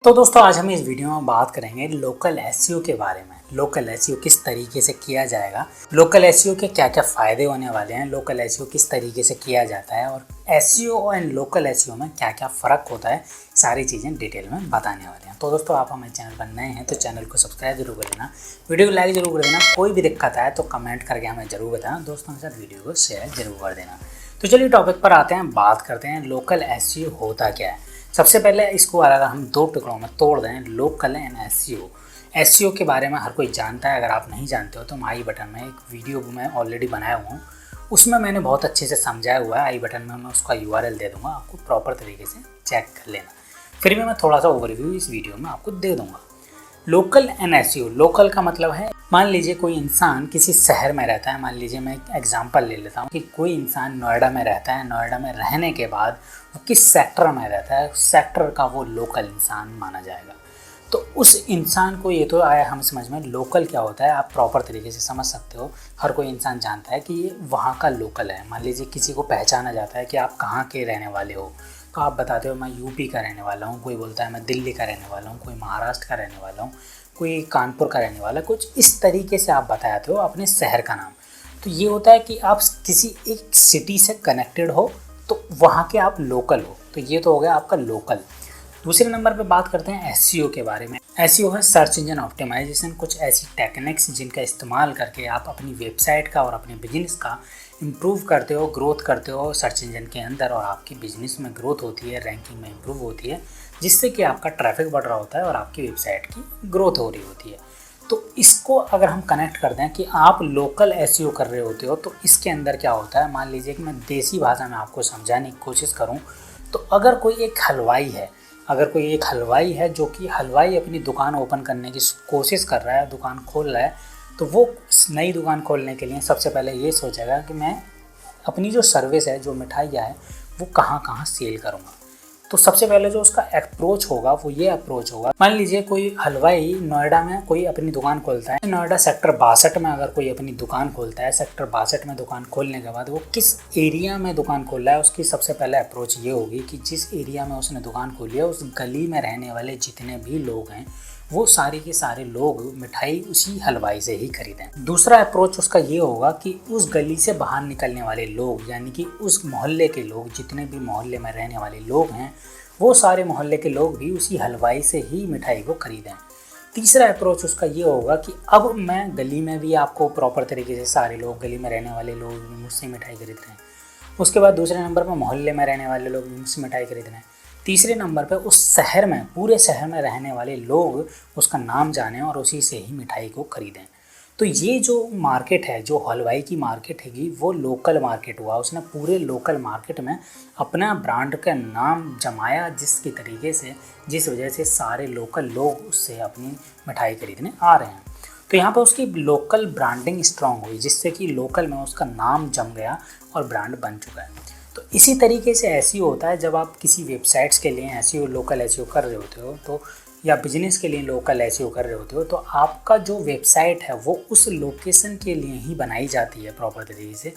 तो दोस्तों आज हम इस वीडियो में बात करेंगे लोकल एसईओ के बारे में। लोकल एसईओ किस तरीके से किया जाएगा, लोकल एसईओ के क्या क्या फ़ायदे होने वाले हैं, लोकल एसईओ किस तरीके से किया जाता है और एसईओ एंड लोकल एसईओ में क्या क्या फ़र्क होता है, सारी चीज़ें डिटेल में बताने वाले हैं। तो दोस्तों आप हमारे चैनल पर नए हैं तो चैनल को सब्सक्राइब जरूर कर देना, वीडियो को लाइक जरूर कर देना, कोई भी दिक्कत आए तो कमेंट करके हमें ज़रूर बताना, दोस्तों के साथ वीडियो को शेयर जरूर कर देना। तो चलिए टॉपिक पर आते हैं, बात करते हैं लोकल एसईओ होता क्या है। सबसे पहले इसको अगर हम दो टुकड़ों में तोड़ दें, लोकल एंड एसईओ। एसईओ के बारे में हर कोई जानता है, अगर आप नहीं जानते हो तो मैं आई बटन में एक वीडियो मैं ऑलरेडी बनाया हुआ हूँ, उसमें मैंने बहुत अच्छे से समझाया हुआ है। आई बटन में मैं उसका यूआरएल दे दूँगा, आपको प्रॉपर तरीके से चेक कर लेना। फिर भी मैं थोड़ा सा ओवरव्यू इस वीडियो में आपको दे दूँगा। लोकल एंड एसईओ, लोकल का मतलब है, मान लीजिए कोई इंसान किसी शहर में रहता है, मान लीजिए मैं एक एग्जांपल ले लेता हूँ कि कोई इंसान नोएडा में रहता है, नोएडा में रहने के बाद वो किस सेक्टर में रहता है, उस सेक्टर का वो लोकल इंसान माना जाएगा। तो उस इंसान को ये तो आया हम समझ में, लोकल क्या होता है आप प्रॉपर तरीके से समझ सकते हो। हर कोई इंसान जानता है कि ये वहाँ का लोकल है। मान लीजिए किसी को पहचाना जाता है कि आप कहाँ के रहने वाले हो, तो आप बताते हो मैं यूपी का रहने वाला हूँ, कोई बोलता है मैं दिल्ली का रहने वाला हूँ, कोई महाराष्ट्र का रहने वाला हूँ, कोई कानपुर का रहने वाला, कुछ इस तरीके से आप बताते हो अपने शहर का नाम। तो ये होता है कि आप किसी एक सिटी से कनेक्टेड हो तो वहाँ के आप लोकल हो, तो ये तो हो गया आपका लोकल। दूसरे नंबर पे बात करते हैं एसईओ के बारे में। एसईओ है सर्च इंजन ऑप्टिमाइजेशन, कुछ ऐसी टेक्निक्स जिनका इस्तेमाल करके आप अपनी वेबसाइट का और अपने बिजनेस का इम्प्रूव करते हो, ग्रोथ करते हो सर्च इंजन के अंदर, और आपकी बिजनेस में ग्रोथ होती है, रैंकिंग में इम्प्रूव होती है, जिससे कि आपका ट्रैफिक बढ़ रहा होता है और आपकी वेबसाइट की ग्रोथ हो रही होती है। तो इसको अगर हम कनेक्ट कर दें कि आप लोकल एसईओ कर रहे होते हो, तो इसके अंदर क्या होता है, मान लीजिए कि मैं देसी भाषा में आपको समझाने की कोशिश करूं, तो अगर कोई एक हलवाई है जो कि हलवाई अपनी दुकान ओपन करने की कोशिश कर रहा है, दुकान खोल रहा है, तो वो नई दुकान खोलने के लिए सबसे पहले ये सोचेगा कि मैं अपनी जो सर्विस है, जो मिठाइयाँ है, वो कहाँ कहाँ सेल करूँगा। तो सबसे पहले जो उसका अप्रोच होगा वो ये अप्रोच होगा, मान लीजिए कोई हलवाई नोएडा में कोई अपनी दुकान खोलता है, नोएडा सेक्टर 62 में अगर कोई अपनी दुकान खोलता है, सेक्टर 62 में दुकान खोलने के बाद वो किस एरिया में दुकान खोल रहा है, उसकी सबसे पहले अप्रोच ये होगी कि जिस एरिया में उसने दुकान खोली है उस गली में रहने वाले जितने भी लोग हैं वो सारे के सारे लोग मिठाई उसी हलवाई से ही खरीदें। दूसरा अप्रोच उसका ये होगा कि उस गली से बाहर निकलने वाले लोग, यानी कि उस मोहल्ले के लोग, जितने भी मोहल्ले में रहने वाले लोग हैं, वो सारे मोहल्ले के लोग भी उसी हलवाई से ही मिठाई को खरीदें। तीसरा अप्रोच उसका ये होगा कि अब मैं गली में भी आपको प्रॉपर तरीके से सारे लोग, गली में रहने वाले लोग भी मुझसे मिठाई खरीद रहे हैं। उसके बाद दूसरे नंबर पर मोहल्ले में रहने वाले लोग भी मुझसे मिठाई खरीद रहे हैं। तीसरे नंबर पे उस शहर में, पूरे शहर में रहने वाले लोग उसका नाम जानें और उसी से ही मिठाई को खरीदें। तो ये जो मार्केट है, जो हलवाई की मार्केट हैगी, वो लोकल मार्केट हुआ। उसने पूरे लोकल मार्केट में अपना ब्रांड का नाम जमाया, जिसके तरीके से, जिस वजह से सारे लोकल लोग उससे अपनी मिठाई खरीदने आ रहे हैं। तो यहाँ पर उसकी लोकल ब्रांडिंग स्ट्रॉन्ग हुई, जिससे कि लोकल में उसका नाम जम गया और ब्रांड बन चुका है। तो इसी तरीके से एसईओ होता है, जब आप किसी वेबसाइट्स के लिए एसईओ, लोकल एसईओ कर रहे होते हो, तो या बिजनेस के लिए लोकल एसईओ कर रहे होते हो, तो आपका जो वेबसाइट है वो उस लोकेशन के लिए ही बनाई जाती है प्रॉपर तरीके से।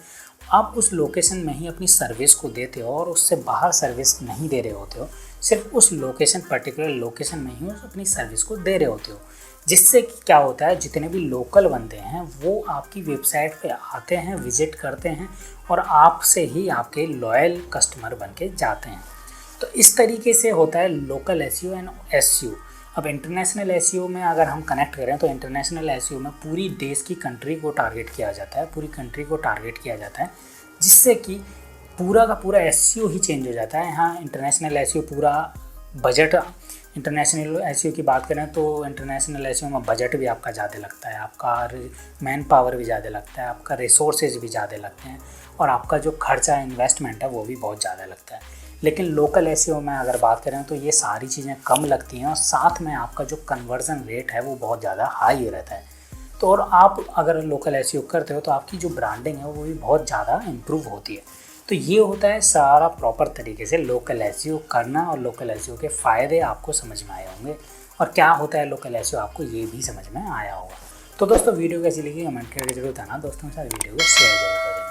आप उस लोकेशन में ही अपनी सर्विस को देते हो और उससे बाहर सर्विस नहीं दे रहे होते हो, सिर्फ उस लोकेशन, पर्टिकुलर लोकेशन में ही अपनी सर्विस को दे रहे होते हो। जिससे कि क्या होता है, जितने भी लोकल बंदे हैं वो आपकी वेबसाइट पे आते हैं, विजिट करते हैं और आपसे ही आपके लॉयल कस्टमर बन के जाते हैं। तो इस तरीके से होता है लोकल एसईओ एंड एसईओ। अब इंटरनेशनल एसईओ में अगर हम कनेक्ट करें, तो इंटरनेशनल एसईओ में पूरी देश की कंट्री को टारगेट किया जाता है, पूरी कंट्री को टारगेट किया जाता है, जिससे कि पूरा का पूरा एसईओ ही चेंज हो जाता है। यहाँ इंटरनेशनल एसईओ पूरा बजट, इंटरनेशनल एसईओ की बात करें तो इंटरनेशनल एसईओ में बजट भी आपका ज़्यादा लगता है, आपका मैन पावर भी ज़्यादा लगता है, आपका रिसोर्सेज भी ज़्यादा लगते हैं और आपका जो खर्चा इन्वेस्टमेंट है वो भी बहुत ज़्यादा लगता है। लेकिन लोकल एसईओ में अगर बात करें तो ये सारी चीज़ें कम लगती हैं और साथ में आपका जो कन्वर्जन रेट है वो बहुत ज़्यादा हाई रहता है। तो और आप अगर लोकल एसईओ करते हो तो आपकी जो ब्रांडिंग है वो भी बहुत ज़्यादा इम्प्रूव होती है। तो ये होता है सारा प्रॉपर तरीके से लोकल एसईओ करना, और लोकल एसईओ के फ़ायदे आपको समझ में आए होंगे और क्या होता है लोकल एसईओ आपको ये भी समझ में आया होगा। तो दोस्तों वीडियो कैसी लगी कमेंट करके जरूर बताना, दोस्तों के साथ वीडियो को शेयर जरूर करें।